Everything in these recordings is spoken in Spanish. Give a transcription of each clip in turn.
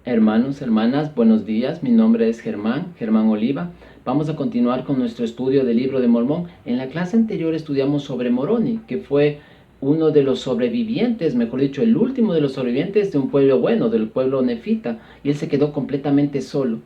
Hermanos, hermanas, buenos días. Mi nombre es Germán Oliva. Vamos a continuar con nuestro estudio del Libro de Mormón. En la clase anterior estudiamos sobre Moroni, que fue uno de los sobrevivientes, mejor dicho, el último de los sobrevivientes de un pueblo bueno, del pueblo nefita, y él se quedó completamente solo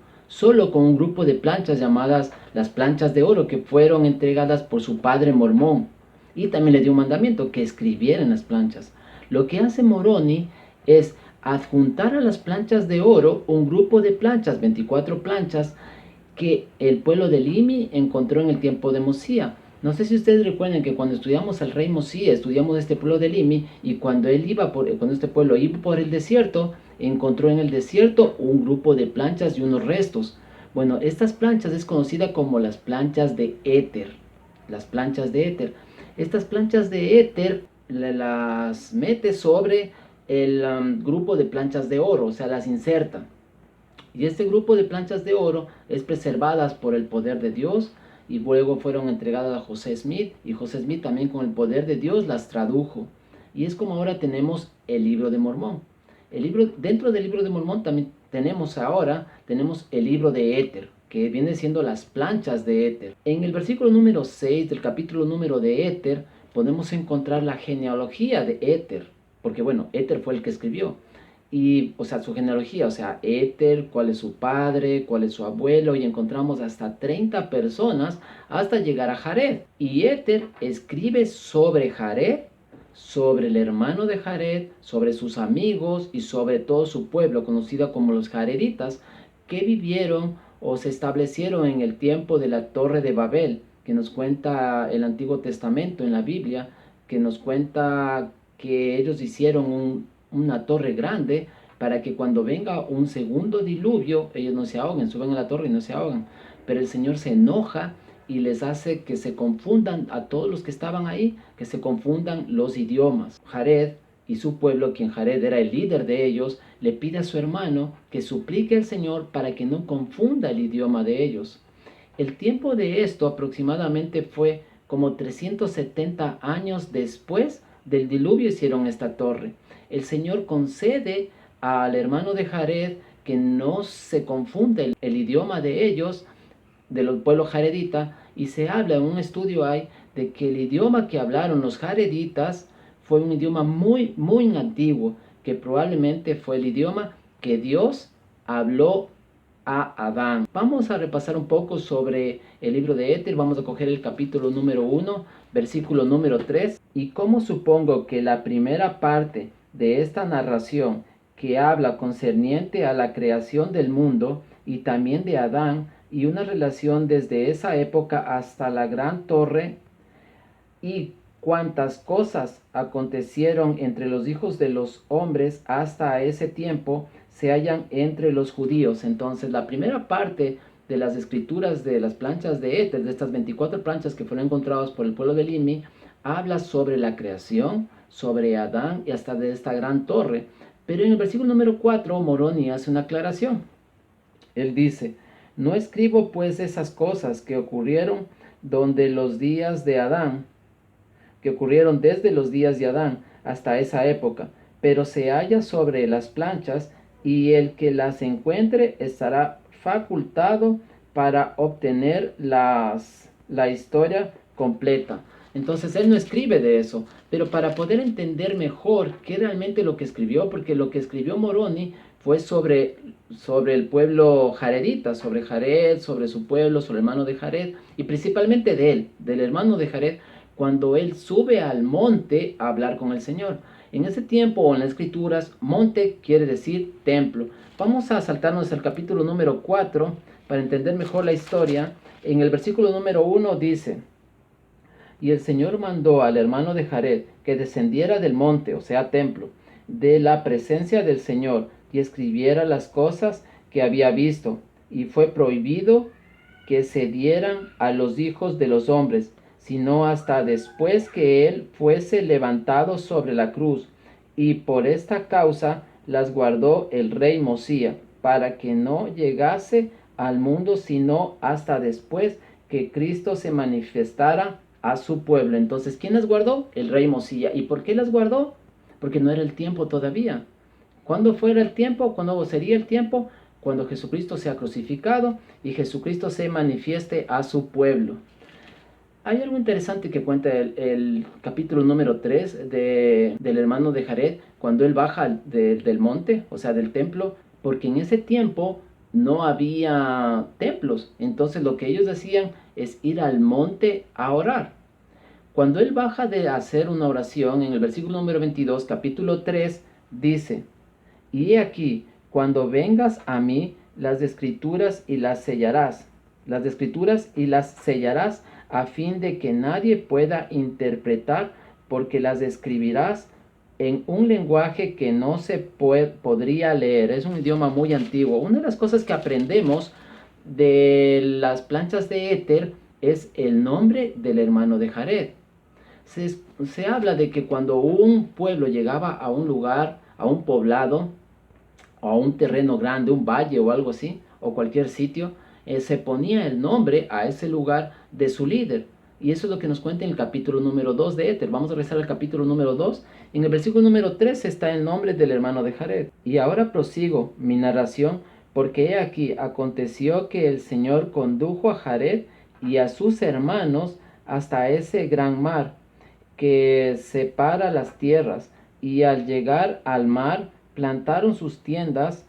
con un grupo de planchas llamadas las planchas de oro, que fueron entregadas por su padre Mormón. Y también le dio un mandamiento, que escribiera en las planchas. Lo que hace Moroni es adjuntar a las planchas de oro un grupo de planchas, 24 planchas, que el pueblo de Limi encontró en el tiempo de Mosía. No sé si ustedes recuerdan que cuando estudiamos al rey Mosía, estudiamos este pueblo de Limi, y cuando este pueblo iba por el desierto, encontró en el desierto un grupo de planchas y unos restos. Bueno, estas planchas es conocida como las planchas de éter. Las planchas de éter. Estas planchas de éter las mete sobre el grupo de planchas de oro, o sea, las inserta. Y este grupo de planchas de oro es preservadas por el poder de Dios, y luego fueron entregadas a José Smith, y José Smith también con el poder de Dios las tradujo. Y es como ahora tenemos el Libro de Mormón. Dentro del Libro de Mormón también tenemos el libro de Éter, que viene siendo las planchas de Éter. En el versículo número 6 del capítulo número de Éter podemos encontrar la genealogía de Éter, porque bueno, Éter fue el que escribió. Y, o sea, su genealogía, o sea, Éter, cuál es su padre, cuál es su abuelo, y encontramos hasta 30 personas hasta llegar a Jared. Y Éter escribe sobre Jared, sobre el hermano de Jared, sobre sus amigos y sobre todo su pueblo, conocido como los jareditas, que vivieron o se establecieron en el tiempo de la Torre de Babel, que nos cuenta el Antiguo Testamento en la Biblia, que nos cuenta que ellos hicieron una torre grande para que cuando venga un segundo diluvio, ellos no se ahoguen, suben a la torre y no se ahogan. Pero el Señor se enoja y les hace que se confundan a todos los que estaban ahí, que se confundan los idiomas. Jared y su pueblo, quien Jared era el líder de ellos, le pide a su hermano que suplique al Señor para que no confunda el idioma de ellos. El tiempo de esto aproximadamente fue como 370 años después del diluvio hicieron esta torre. El Señor concede al hermano de Jared que no se confunde el idioma de ellos, del pueblo jaredita, y se habla en un estudio hay de que el idioma que hablaron los jareditas fue un idioma muy antiguo, que probablemente fue el idioma que Dios habló a Adán. Vamos a repasar un poco sobre el libro de Éter. Vamos a coger el capítulo número 1, versículo número 3. Y como supongo que la primera parte de esta narración, que habla concerniente a la creación del mundo y también de Adán, y una relación desde esa época hasta la gran torre, y cuantas cosas acontecieron entre los hijos de los hombres hasta ese tiempo, se hallan entre los judíos. Entonces, la primera parte de las escrituras de las planchas de Éter, de estas 24 planchas que fueron encontradas por el pueblo de Limi, habla sobre la creación, sobre Adán y hasta de esta gran torre. Pero en el versículo número 4, Moroni hace una aclaración. Él dice: no escribo pues esas cosas que ocurrieron donde los días de Adán, que ocurrieron desde los días de Adán hasta esa época, pero se halla sobre las planchas, y el que las encuentre estará facultado para obtener la historia completa. Entonces él no escribe de eso, pero para poder entender mejor qué realmente lo que escribió, porque lo que escribió Moroni fue sobre el pueblo jaredita, sobre Jared, sobre su pueblo, sobre el hermano de Jared, y principalmente de él, del hermano de Jared, cuando él sube al monte a hablar con el Señor. En ese tiempo, o en las escrituras, monte quiere decir templo. Vamos a saltarnos al capítulo número 4 para entender mejor la historia. En el versículo número 1 dice: y el Señor mandó al hermano de Jared que descendiera del monte, o sea, templo, de la presencia del Señor, y escribiera las cosas que había visto. Y fue prohibido que se dieran a los hijos de los hombres, sino hasta después que él fuese levantado sobre la cruz. Y por esta causa las guardó el rey Mosía, para que no llegase al mundo sino hasta después que Cristo se manifestara a su pueblo. Entonces, ¿quién las guardó? El rey Mosía. ¿Y por qué las guardó? Porque no era el tiempo todavía. ¿Cuándo fuera el tiempo? ¿Cuándo sería el tiempo? Cuando Jesucristo sea crucificado y Jesucristo se manifieste a su pueblo. Hay algo interesante que cuenta el capítulo número 3 del hermano de Jared, cuando él baja del monte, o sea, del templo, porque en ese tiempo no había templos. Entonces lo que ellos hacían es ir al monte a orar. Cuando él baja de hacer una oración, en el versículo número 22, capítulo 3, dice: y he aquí, cuando vengas a mí, las escrituras y las sellarás. Las escrituras y las sellarás a fin de que nadie pueda interpretar, porque las escribirás en un lenguaje que no se podría leer. Es un idioma muy antiguo. Una de las cosas que aprendemos de las planchas de éter es el nombre del hermano de Jared. Se habla de que cuando un pueblo llegaba a un lugar, a un poblado, o a un terreno grande, un valle o algo así, o cualquier sitio, se ponía el nombre a ese lugar de su líder. Y eso es lo que nos cuenta en el capítulo número 2 de Éter. Vamos a regresar al capítulo número 2. En el versículo número 3 está el nombre del hermano de Jared. Y ahora prosigo mi narración, porque he aquí, aconteció que el Señor condujo a Jared y a sus hermanos hasta ese gran mar que separa las tierras, y al llegar al mar plantaron sus tiendas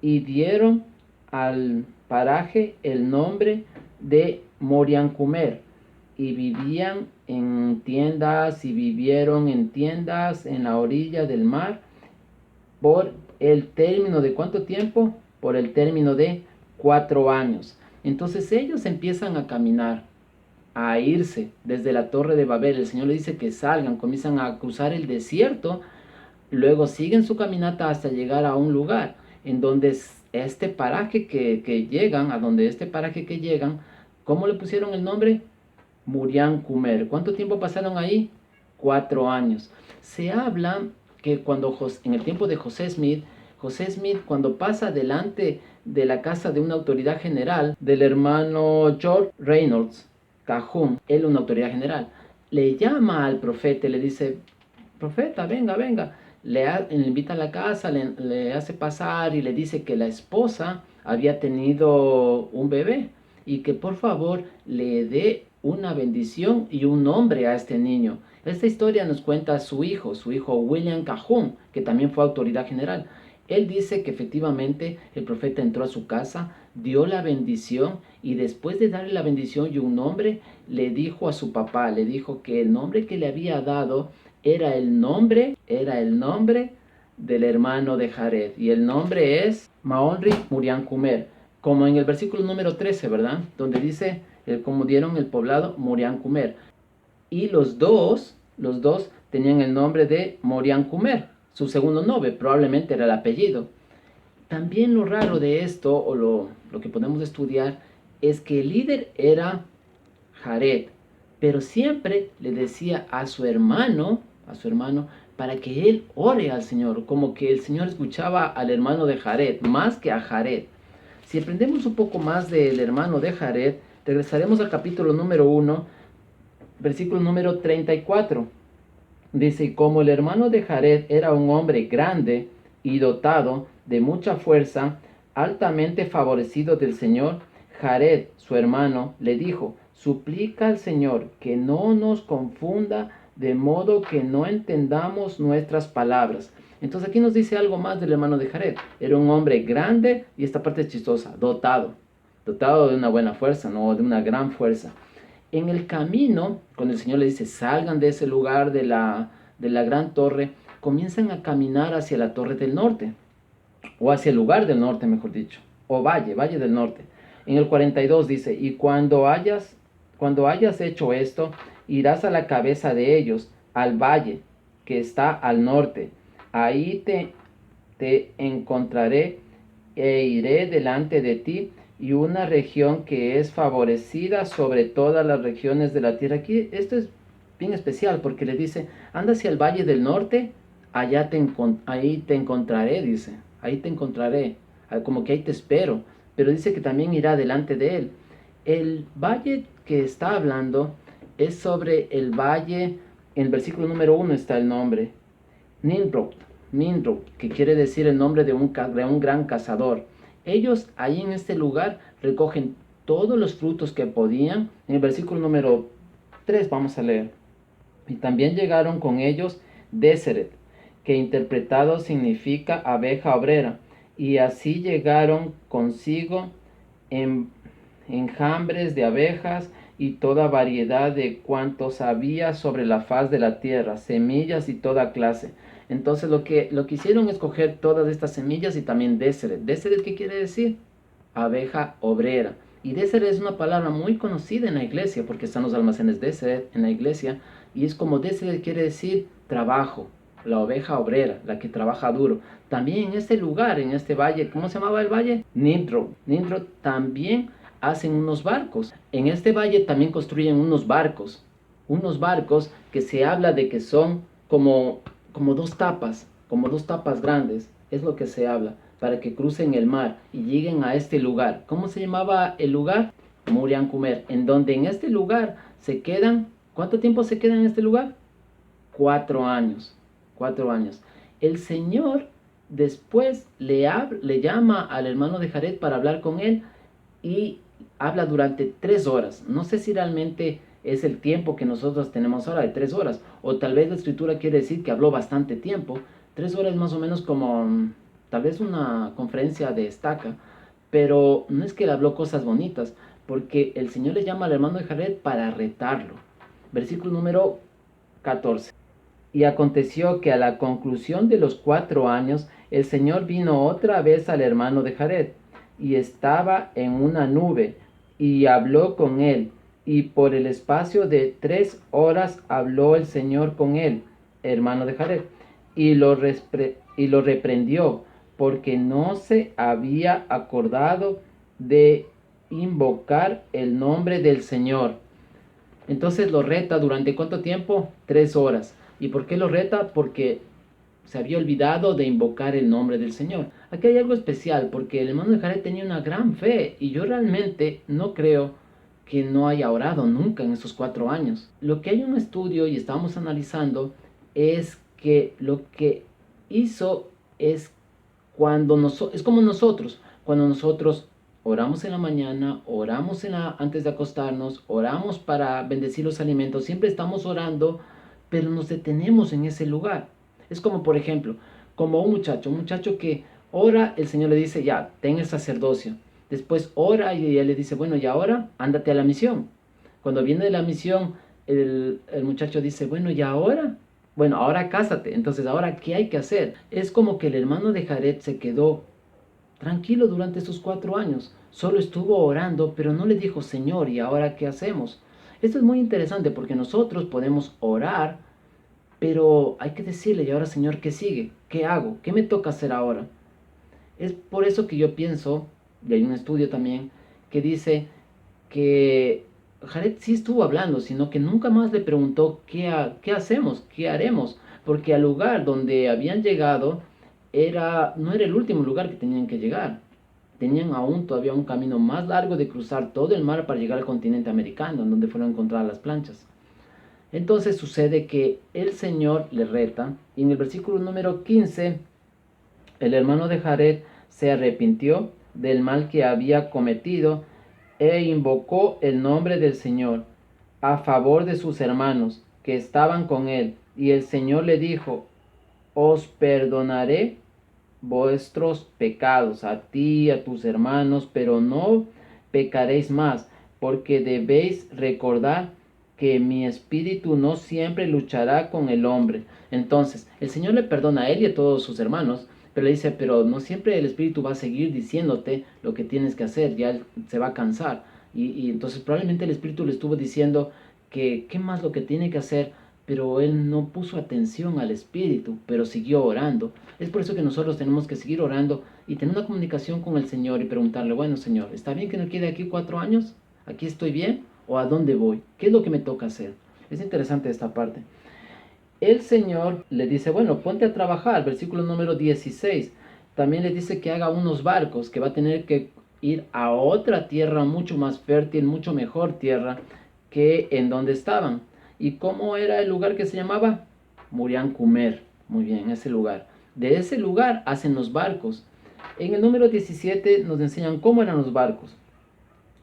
y dieron al paraje el nombre de Moriancumer, y vivían en tiendas y vivieron en tiendas en la orilla del mar por el término de ¿cuánto tiempo? Por el término de 4 años. Entonces ellos empiezan a caminar, a irse desde la torre de Babel. El Señor le dice que salgan, comienzan a cruzar el desierto, luego siguen su caminata hasta llegar a un lugar en donde este paraje que llegan, a donde este paraje que llegan, ¿cómo le pusieron el nombre? Murián Kumer. ¿Cuánto tiempo pasaron ahí? 4 años. Se habla que cuando en el tiempo de José Smith cuando pasa delante de la casa de una autoridad general, del hermano George Reynolds Cajun, él una autoridad general, le llama al profeta y le dice: profeta, venga, venga. Le invita a la casa, le hace pasar y le dice que la esposa había tenido un bebé y que por favor le dé una bendición y un nombre a este niño. Esta historia nos cuenta su hijo William Cajun, que también fue autoridad general. Él dice que efectivamente el profeta entró a su casa, dio la bendición y después de darle la bendición y un nombre, le dijo a su papá, le dijo que el nombre que le había dado era el nombre del hermano de Jared. Y el nombre es Maonri Murián Kumer, como en el versículo número 13, ¿verdad? Donde dice, como dieron el poblado Murián Kumer. Y los dos tenían el nombre de Morián Kumer. Su segundo nombre probablemente era el apellido. También lo raro de esto, o lo que podemos estudiar, es que el líder era Jared, pero siempre le decía a su hermano, para que él ore al Señor, como que el Señor escuchaba al hermano de Jared, más que a Jared. Si aprendemos un poco más del hermano de Jared, regresaremos al capítulo número 1, versículo número 34. Dice: y como el hermano de Jared era un hombre grande y dotado de mucha fuerza, altamente favorecido del Señor, Jared, su hermano, le dijo: suplica al Señor que no nos confunda, de modo que no entendamos nuestras palabras. Entonces aquí nos dice algo más del hermano de Jared. Era un hombre grande, y esta parte es chistosa, dotado de una buena fuerza, no de una gran fuerza. En el camino, cuando el Señor le dice salgan de ese lugar de la gran torre, comienzan a caminar hacia la torre del norte, o hacia el lugar del norte, mejor dicho, o valle del norte. En el 42 dice: y cuando hayas hecho esto, irás a la cabeza de ellos, al valle que está al norte. Ahí te encontraré e iré delante de ti, y una región que es favorecida sobre todas las regiones de la tierra. Aquí esto es bien especial porque le dice: anda hacia el valle del norte, ahí te encontraré, dice, ahí te encontraré, como que ahí te espero, pero dice que también irá delante de él. El valle que está hablando es sobre el valle, en el versículo número 1 está el nombre, Nimrod, Mindro, que quiere decir el nombre de un gran cazador. Ellos ahí en este lugar recogen todos los frutos que podían. En el versículo número 3 vamos a leer. Y también llegaron con ellos Deseret, que interpretado significa abeja obrera. Y así llegaron consigo en enjambres de abejas y toda variedad de cuantos había sobre la faz de la tierra, semillas y toda clase. Entonces lo que hicieron es coger todas estas semillas y también Deseret. ¿Deseret qué quiere decir? Abeja obrera. Y Deseret es una palabra muy conocida en la iglesia porque están los almacenes Deseret en la iglesia. Y es como Deseret quiere decir trabajo, la oveja obrera, la que trabaja duro. También en este lugar, en este valle, ¿cómo se llamaba el valle? Nindro. Nindro también hacen unos barcos. En este valle también construyen unos barcos que se habla de que son como dos tapas grandes, es lo que se habla, para que crucen el mar y lleguen a este lugar. ¿Cómo se llamaba el lugar? Murián Kumer, en donde en este lugar se quedan, ¿cuánto tiempo se quedan en este lugar? 4 años, 4 años. El Señor después le llama al hermano de Jared para hablar con él y habla durante 3 horas. No sé si realmente es el tiempo que nosotros tenemos ahora de 3 horas, o tal vez la escritura quiere decir que habló bastante tiempo. 3 horas más o menos como tal vez una conferencia de estaca, pero no es que él habló cosas bonitas, porque el Señor le llama al hermano de Jared para retarlo. Versículo número 14. Y aconteció que a la conclusión de los 4 años, el Señor vino otra vez al hermano de Jared, y estaba en una nube, y habló con él, y por el espacio de 3 horas habló el Señor con él, hermano de Jared, y lo reprendió, porque no se había acordado de invocar el nombre del Señor. Entonces lo reta durante ¿cuánto tiempo? 3 horas. ¿Y por qué lo reta? Porque se había olvidado de invocar el nombre del Señor. Aquí hay algo especial porque el hermano de Jared tenía una gran fe y yo realmente no creo que no haya orado nunca en esos 4 años. Lo que hay en un estudio y estamos analizando es que lo que hizo es es como nosotros, cuando nosotros oramos en la mañana, oramos antes de acostarnos, oramos para bendecir los alimentos, siempre estamos orando, pero nos detenemos en ese lugar. Es como, por ejemplo, como un muchacho que ora, el Señor le dice, ya, ten el sacerdocio. Después ora y él le dice, bueno, y ahora ándate a la misión. Cuando viene de la misión, el muchacho dice, bueno, ¿y ahora? Bueno, ahora cásate. Entonces, ¿ahora qué hay que hacer? Es como que el hermano de Jared se quedó tranquilo durante esos 4 años. Solo estuvo orando, pero no le dijo, Señor, ¿y ahora qué hacemos? Esto es muy interesante porque nosotros podemos orar, pero hay que decirle, ¿y ahora, Señor, qué sigue? ¿Qué hago? ¿Qué me toca hacer ahora? Es por eso que yo pienso, y hay un estudio también, que dice que Jared sí estuvo hablando, sino que nunca más le preguntó qué hacemos, qué haremos, porque al lugar donde habían llegado no era el último lugar que tenían que llegar. Tenían aún todavía un camino más largo de cruzar todo el mar para llegar al continente americano, en donde fueron encontradas las planchas. Entonces sucede que el Señor le reta, y en el versículo número 15, el hermano de Jared se arrepintió del mal que había cometido e invocó el nombre del Señor a favor de sus hermanos que estaban con él. Y el Señor le dijo, os perdonaré vuestros pecados, a ti y a tus hermanos, pero no pecaréis más, porque debéis recordar que mi espíritu no siempre luchará con el hombre. Entonces, el Señor le perdona a él y a todos sus hermanos, pero le dice, pero no siempre el espíritu va a seguir diciéndote lo que tienes que hacer, ya él se va a cansar. Y entonces probablemente el espíritu le estuvo diciendo que qué más lo que tiene que hacer, pero él no puso atención al espíritu, pero siguió orando. Es por eso que nosotros tenemos que seguir orando y tener una comunicación con el Señor y preguntarle, bueno, Señor, ¿está bien que no quede aquí 4 años? ¿Aquí estoy bien? ¿O a dónde voy? ¿Qué es lo que me toca hacer? Es interesante esta parte. El Señor le dice, bueno, ponte a trabajar, versículo número 16. También le dice que haga unos barcos, que va a tener que ir a otra tierra mucho más fértil, mucho mejor tierra que en donde estaban. ¿Y cómo era el lugar que se llamaba? Murián Kumer. Muy bien, ese lugar. De ese lugar hacen los barcos. En el número 17 nos enseñan cómo eran los barcos.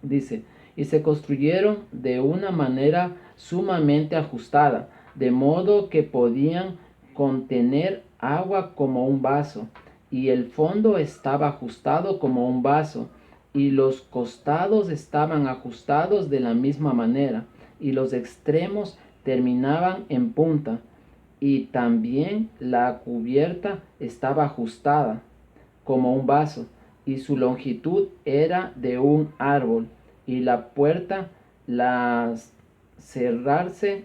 Dice, y se construyeron de una manera sumamente ajustada, de modo que podían contener agua como un vaso, y el fondo estaba ajustado como un vaso, y los costados estaban ajustados de la misma manera, y los extremos terminaban en punta, y también la cubierta estaba ajustada como un vaso, y su longitud era de un árbol, y la puerta al cerrarse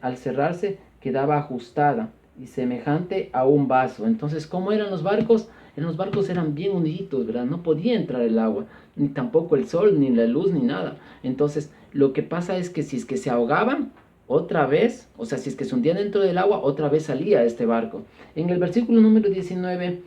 quedaba ajustada y semejante a un vaso. Entonces, ¿cómo eran los barcos? Los barcos eran bien hundiditos, ¿verdad? No podía entrar el agua, ni tampoco el sol, ni la luz, ni nada. Entonces, lo que pasa es que si es que se ahogaban, otra vez, o sea, si es que se hundían dentro del agua, otra vez salía este barco. En el versículo número 19,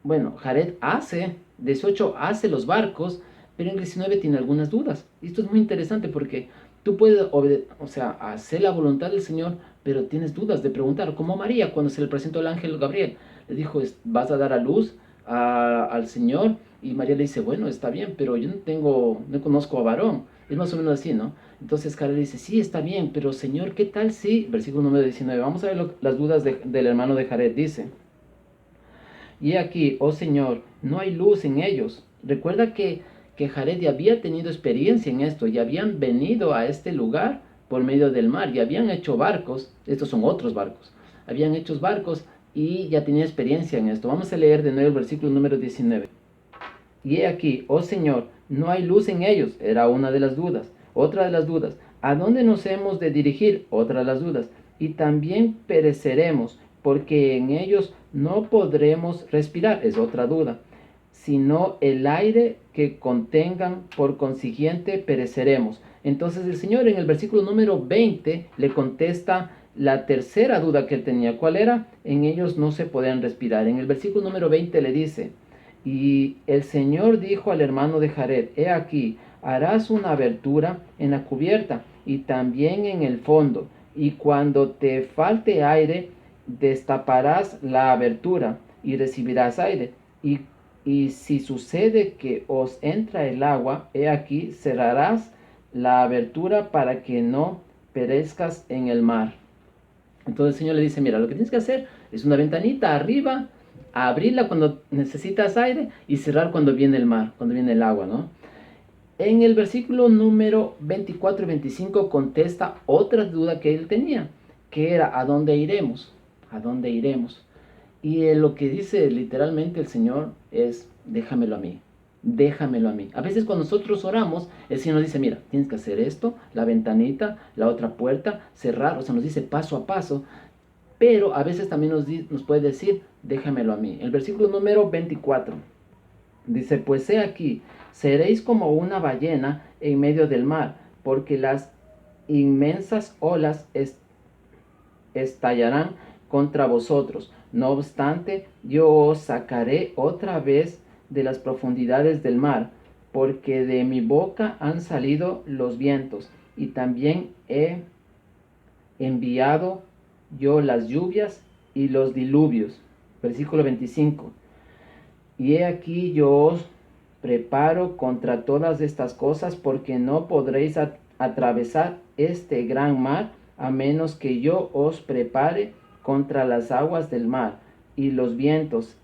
bueno, Jared hace, 18 hace los barcos, pero en 19 tiene algunas dudas. Y esto es muy interesante porque tú puedes, o sea, hacer la voluntad del Señor, pero tienes dudas de preguntar, como María cuando se le presentó el ángel Gabriel. Le dijo, vas a dar a luz al Señor. Y María le dice, bueno, está bien, pero yo no conozco a varón. Es más o menos así, ¿no? Entonces Jared dice, sí, está bien, pero Señor, ¿qué tal si? Versículo número 19, vamos a ver las dudas del hermano de Jared, dice. Y aquí, oh Señor, no hay luz en ellos. Recuerda que Jared ya había tenido experiencia en esto, ya habían venido a este lugar por medio del mar, ya habían hecho barcos, estos son otros barcos, habían hecho barcos y ya tenía experiencia en esto. Vamos a leer de nuevo el versículo número 19. Y he aquí, oh Señor, no hay luz en ellos, era una de las dudas. Otra de las dudas, ¿a dónde nos hemos de dirigir? Otra de las dudas. Y también pereceremos, porque en ellos no podremos respirar, es otra duda, sino el aire que contengan, por consiguiente pereceremos. Entonces el Señor en el versículo número 20 le contesta la tercera duda que él tenía. ¿Cuál era? En ellos no se podían respirar. En el versículo número 20 le dice, y el Señor dijo al hermano de Jared, he aquí, harás una abertura en la cubierta y también en el fondo, y cuando te falte aire, destaparás la abertura y recibirás aire. Y si sucede que os entra el agua, he aquí, cerrarás la abertura para que no perezcas en el mar. Entonces el Señor le dice, mira, lo que tienes que hacer es una ventanita arriba, abrirla cuando necesitas aire y cerrar cuando viene el mar, cuando viene el agua, ¿no? En el versículo número 24 y 25 contesta otra duda que él tenía, que era, ¿a dónde iremos? ¿A dónde iremos? Y lo que dice literalmente el Señor es, déjamelo a mí, déjamelo a mí. A veces cuando nosotros oramos, el Señor nos dice, mira, tienes que hacer esto, la ventanita, la otra puerta, cerrar, o sea, nos dice paso a paso, pero a veces también nos puede decir, déjamelo a mí. El versículo número 24 dice, pues he aquí, seréis como una ballena en medio del mar, porque las inmensas olas estallarán contra vosotros. No obstante, yo os sacaré otra vez de las profundidades del mar, porque de mi boca han salido los vientos, y también he enviado yo las lluvias y los diluvios. Versículo 25. Y he aquí yo os preparo contra todas estas cosas, porque no podréis atravesar este gran mar, a menos que yo os prepare contra las aguas del mar, y los vientos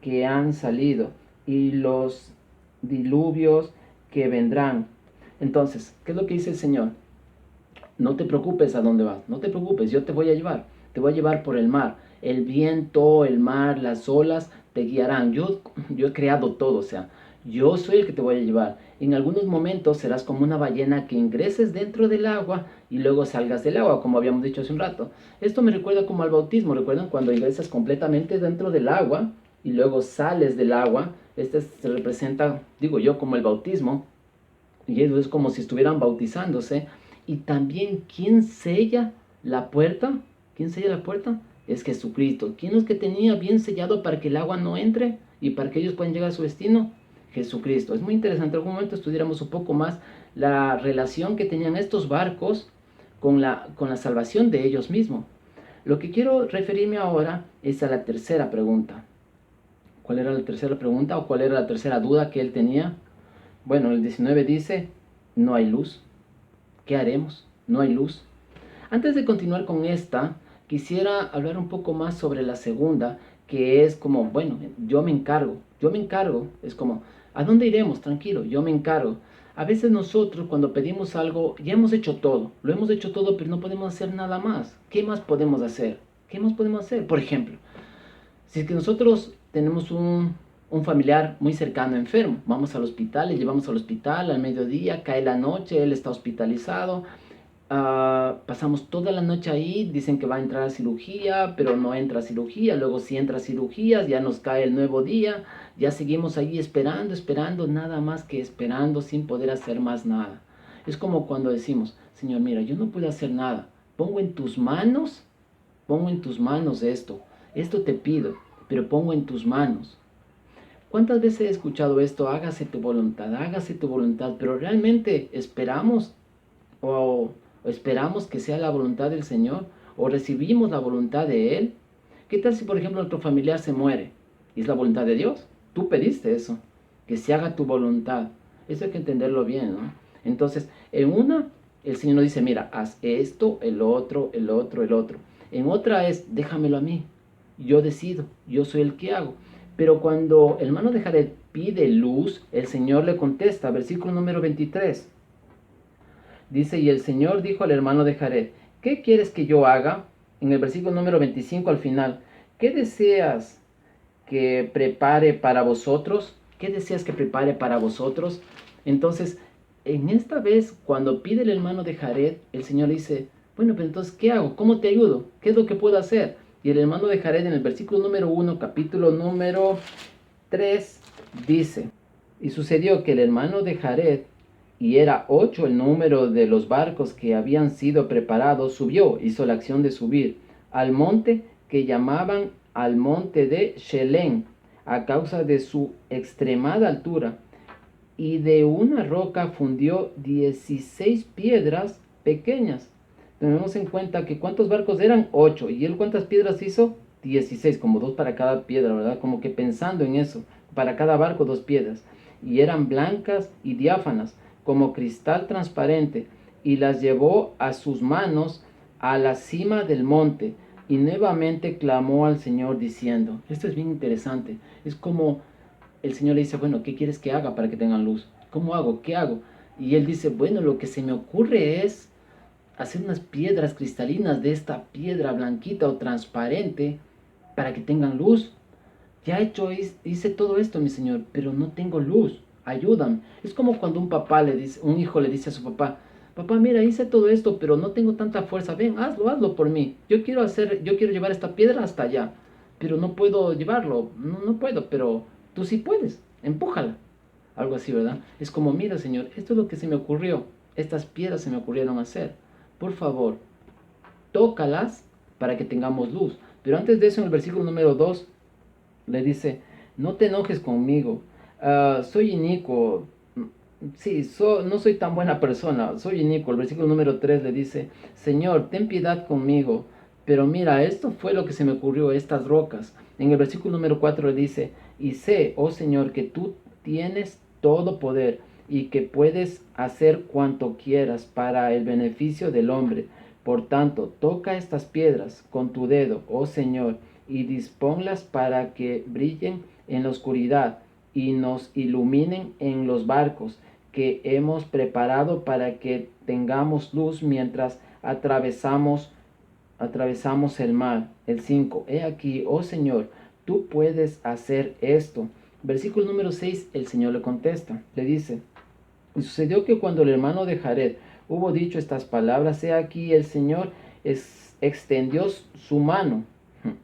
que han salido, y los diluvios que vendrán. Entonces, ¿qué es lo que dice el Señor? No te preocupes a dónde vas, no te preocupes, yo te voy a llevar por el mar. El viento, el mar, las olas te guiarán. Yo he creado todo, o sea, yo soy el que te voy a llevar. En algunos momentos serás como una ballena que ingreses dentro del agua y luego salgas del agua, como habíamos dicho hace un rato. Esto me recuerda como al bautismo. ¿Recuerdan cuando ingresas completamente dentro del agua y luego sales del agua? Este se representa, digo yo, como el bautismo. Y eso es como si estuvieran bautizándose. Y también, ¿quién sella la puerta? ¿Quién sella la puerta? Es Jesucristo. ¿Quién es que tenía bien sellado para que el agua no entre y para que ellos puedan llegar a su destino? Jesucristo. Es muy interesante. En algún momento estudiáramos un poco más la relación que tenían estos barcos con la salvación de ellos mismos. Lo que quiero referirme ahora es a la tercera pregunta. ¿Cuál era la tercera pregunta o cuál era la tercera duda que él tenía? Bueno, el 19 dice, no hay luz. ¿Qué haremos? No hay luz. Antes de continuar con esta, quisiera hablar un poco más sobre la segunda, que es como, bueno, yo me encargo, es como, ¿a dónde iremos? Tranquilo, yo me encargo. A veces nosotros cuando pedimos algo, ya hemos hecho todo, lo hemos hecho todo, pero no podemos hacer nada más. ¿Qué más podemos hacer? ¿Qué más podemos hacer? Por ejemplo, si es que nosotros tenemos un familiar muy cercano enfermo, vamos al hospital, le llevamos al hospital al mediodía, cae la noche, él está hospitalizado, pasamos toda la noche ahí, dicen que va a entrar a cirugía, pero no entra a cirugía, luego si entra a cirugías, ya nos cae el nuevo día, ya seguimos ahí esperando, esperando, nada más que esperando sin poder hacer más nada. Es como cuando decimos, Señor, mira, yo no puedo hacer nada, pongo en tus manos esto te pido, pero pongo en tus manos. ¿Cuántas veces he escuchado esto? Hágase tu voluntad, pero realmente esperamos o esperamos que sea la voluntad del Señor o recibimos la voluntad de Él. ¿Qué tal si, por ejemplo, nuestro familiar se muere? ¿Y es la voluntad de Dios? Tú pediste eso, que se haga tu voluntad. Eso hay que entenderlo bien, ¿no? Entonces, en una, el Señor nos dice, mira, haz esto, el otro, el otro, el otro. En otra es, déjamelo a mí, yo decido, yo soy el que hago. Pero cuando el hermano de Jared pide luz, el Señor le contesta, versículo número 23. Dice, y el Señor dijo al hermano de Jared, ¿qué quieres que yo haga? En el versículo número 25 al final, ¿qué deseas que prepare para vosotros? ¿Qué deseas que prepare para vosotros? Entonces, en esta vez, cuando pide el hermano de Jared, el Señor le dice, bueno, pero entonces, ¿qué hago? ¿Cómo te ayudo? ¿Qué es lo que puedo hacer? Y el hermano de Jared en el versículo número 1, capítulo número 3, dice, y sucedió que el hermano de Jared, y era 8 el número de los barcos que habían sido preparados, subió, hizo la acción de subir al monte que llamaban al monte de Shelén, a causa de su extremada altura, y de una roca fundió 16 piedras pequeñas. Tenemos en cuenta que ¿cuántos barcos eran? 8. ¿Y él cuántas piedras hizo? 16, como 2 para cada piedra, ¿verdad? Como que pensando en eso. Para cada barco 2 piedras. Y eran blancas y diáfanas, como cristal transparente, y las llevó a sus manos a la cima del monte. Y nuevamente clamó al Señor diciendo, esto es bien interesante, es como el Señor le dice, bueno, ¿qué quieres que haga para que tengan luz? ¿Cómo hago? ¿Qué hago? Y él dice, bueno, lo que se me ocurre es hacer unas piedras cristalinas de esta piedra blanquita o transparente para que tengan luz. Ya hice todo esto, mi Señor, pero no tengo luz. Ayúdame. Es como cuando un hijo le dice a su papá, papá, mira, hice todo esto, pero no tengo tanta fuerza. Ven, hazlo por mí. Yo quiero llevar esta piedra hasta allá, pero no puedo llevarlo. No puedo, pero tú sí puedes. Empújala. Algo así, ¿verdad? Es como, mira, Señor, esto es lo que se me ocurrió. Estas piedras se me ocurrieron hacer. Por favor, tócalas para que tengamos luz. Pero antes de eso, en el versículo número 2, le dice, no te enojes conmigo, soy inicuo, sí, no soy tan buena persona, soy inicuo. El versículo número 3 le dice, Señor, ten piedad conmigo, pero mira, esto fue lo que se me ocurrió, estas rocas. En el versículo número 4 le dice, y sé, oh Señor, que tú tienes todo poder y que puedes hacer cuanto quieras para el beneficio del hombre. Por tanto, toca estas piedras con tu dedo, oh Señor, y disponlas para que brillen en la oscuridad y nos iluminen en los barcos que hemos preparado para que tengamos luz mientras atravesamos el mar. El 5. He aquí, oh Señor, tú puedes hacer esto. Versículo número 6, el Señor le contesta, le dice, y sucedió que cuando el hermano de Jared hubo dicho estas palabras, he aquí el Señor extendió su mano,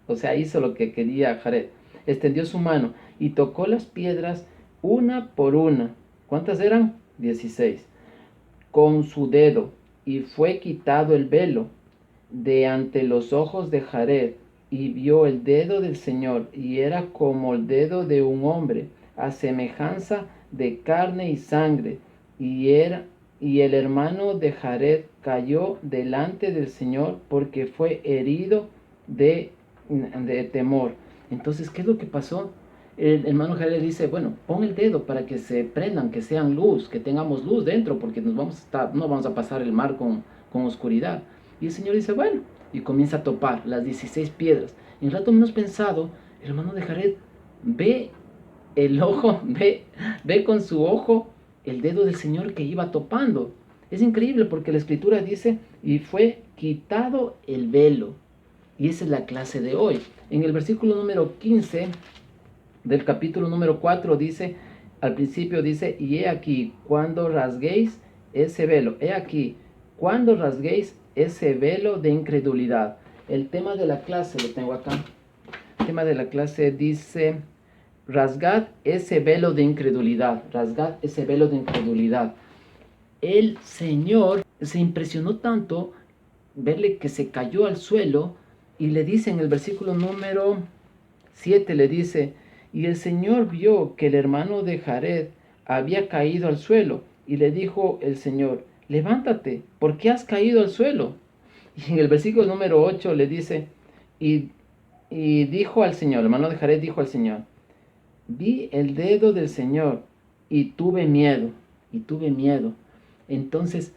o sea, hizo lo que quería Jared, extendió su mano y tocó las piedras una por una. ¿Cuántas eran? 16. Con su dedo, y fue quitado el velo de ante los ojos de Jared, y vio el dedo del Señor, y era como el dedo de un hombre, a semejanza de carne y sangre, y el hermano de Jared cayó delante del Señor porque fue herido de temor. Entonces, ¿qué es lo que pasó? el hermano Jared le dice, bueno, pon el dedo para que se prendan, que sean luz, que tengamos luz dentro, porque no vamos a pasar el mar con oscuridad. Y el Señor dice, bueno, y comienza a topar las 16 piedras. Y un rato menos pensado, el hermano de Jared ve el ojo, ve con su ojo el dedo del Señor que iba topando. Es increíble porque la escritura dice, y fue quitado el velo. Y esa es la clase de hoy. En el versículo número 15 del capítulo número 4 dice, al principio dice, y he aquí, cuando rasguéis ese velo, he aquí, cuando rasguéis ese velo de incredulidad. El tema de la clase lo tengo acá. El tema de la clase dice, rasgad ese velo de incredulidad, rasgad ese velo de incredulidad. El Señor se impresionó tanto verle que se cayó al suelo y le dice en el versículo número 7, le dice, y el Señor vio que el hermano de Jared había caído al suelo y le dijo el Señor, levántate, ¿por qué has caído al suelo? Y en el versículo número 8 le dice, y dijo al Señor, el hermano de Jared dijo al Señor, vi el dedo del Señor y tuve miedo, y tuve miedo. Entonces,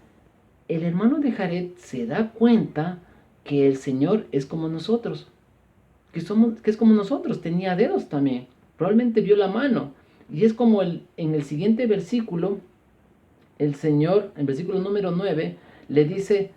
el hermano de Jared se da cuenta que el Señor es como nosotros, que es como nosotros, tenía dedos también. Probablemente vio la mano. Y es como en el siguiente versículo, el Señor, en versículo número 9, le dice,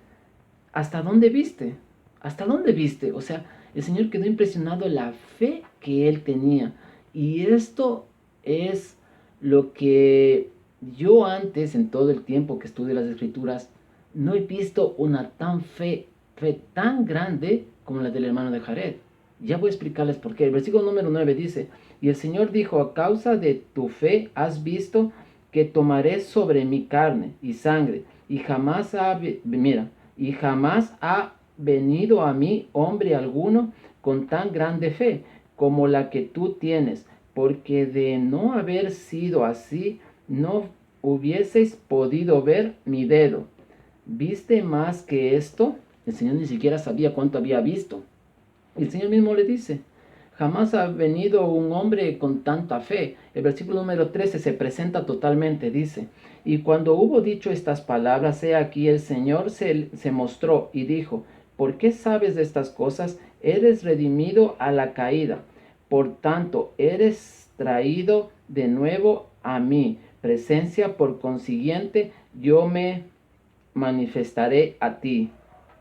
¿hasta dónde viste? ¿Hasta dónde viste? O sea, el Señor quedó impresionado la fe que él tenía. Y esto es lo que yo antes, en todo el tiempo que estudio las Escrituras, no he visto una fe tan grande como la del hermano de Jared. Ya voy a explicarles por qué. El versículo número 9 dice, y el Señor dijo, a causa de tu fe has visto que tomaré sobre mi carne y sangre, y jamás y jamás ha venido a mí hombre alguno con tan grande fe como la que tú tienes, porque de no haber sido así, no hubieseis podido ver mi dedo. ¿Viste más que esto? El Señor ni siquiera sabía cuánto había visto. El Señor mismo le dice, jamás ha venido un hombre con tanta fe. El versículo número 13 se presenta totalmente, dice, y cuando hubo dicho estas palabras, he aquí el Señor se mostró y dijo, ¿por qué sabes de estas cosas? Eres redimido a la caída. Por tanto, eres traído de nuevo a mi presencia, por consiguiente, yo me manifestaré a ti.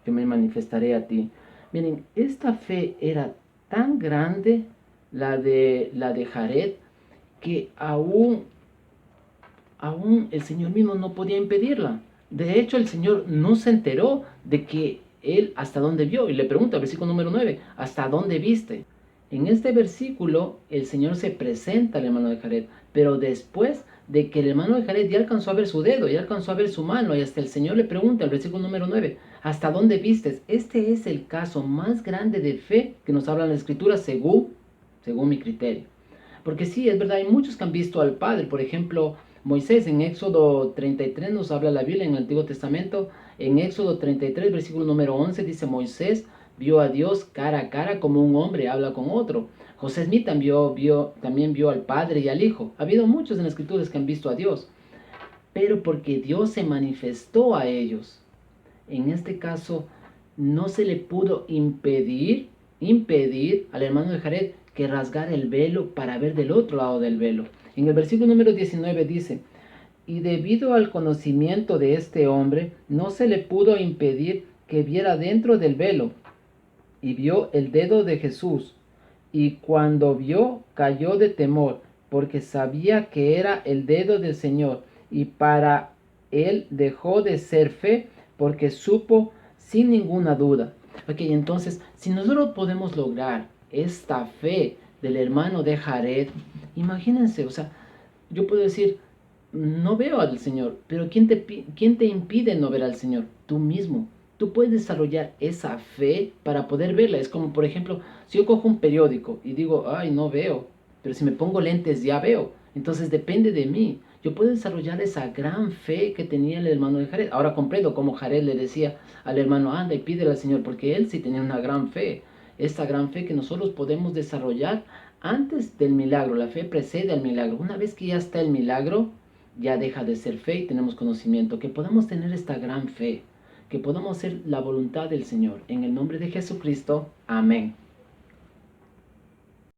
Yo me manifestaré a ti. Miren, esta fe era tan grande, la de Jared, que aún el Señor mismo no podía impedirla. De hecho, el Señor no se enteró de que él hasta dónde vio. Y le pregunta, versículo número 9, ¿hasta dónde viste? En este versículo, el Señor se presenta al hermano de Jared, pero después de que el hermano de Jared ya alcanzó a ver su dedo, ya alcanzó a ver su mano, y hasta el Señor le pregunta, el versículo número 9, ¿hasta dónde vistes? Este es el caso más grande de fe que nos habla en la Escritura según mi criterio. Porque sí, es verdad, hay muchos que han visto al Padre. Por ejemplo, Moisés en Éxodo 33 nos habla la Biblia en el Antiguo Testamento. En Éxodo 33, versículo número 11, dice Moisés vio a Dios cara a cara como un hombre habla con otro. José Smith también vio al Padre y al Hijo. Ha habido muchos en las Escrituras que han visto a Dios, pero porque Dios se manifestó a ellos. En este caso, no se le pudo impedir al hermano de Jared que rasgara el velo para ver del otro lado del velo. En el versículo número 19 dice, y debido al conocimiento de este hombre, no se le pudo impedir que viera dentro del velo, y vio el dedo de Jesús, y cuando vio, cayó de temor, porque sabía que era el dedo del Señor, y para él dejó de ser fe, porque supo sin ninguna duda. Ok, entonces, si nosotros podemos lograr esta fe del hermano de Jared, imagínense, o sea, yo puedo decir, no veo al Señor, pero ¿quién te impide no ver al Señor? Tú mismo. Tú puedes desarrollar esa fe para poder verla. Es como, por ejemplo, si yo cojo un periódico y digo, ay, no veo, pero si me pongo lentes ya veo. Entonces depende de mí. Yo puedo desarrollar esa gran fe que tenía el hermano de Jared. Ahora comprendo cómo Jared le decía al hermano, anda y pídele al Señor, porque él sí tenía una gran fe. Esta gran fe que nosotros podemos desarrollar antes del milagro, la fe precede al milagro. Una vez que ya está el milagro, ya deja de ser fe y tenemos conocimiento. Que podamos tener esta gran fe, que podamos hacer la voluntad del Señor. En el nombre de Jesucristo, amén.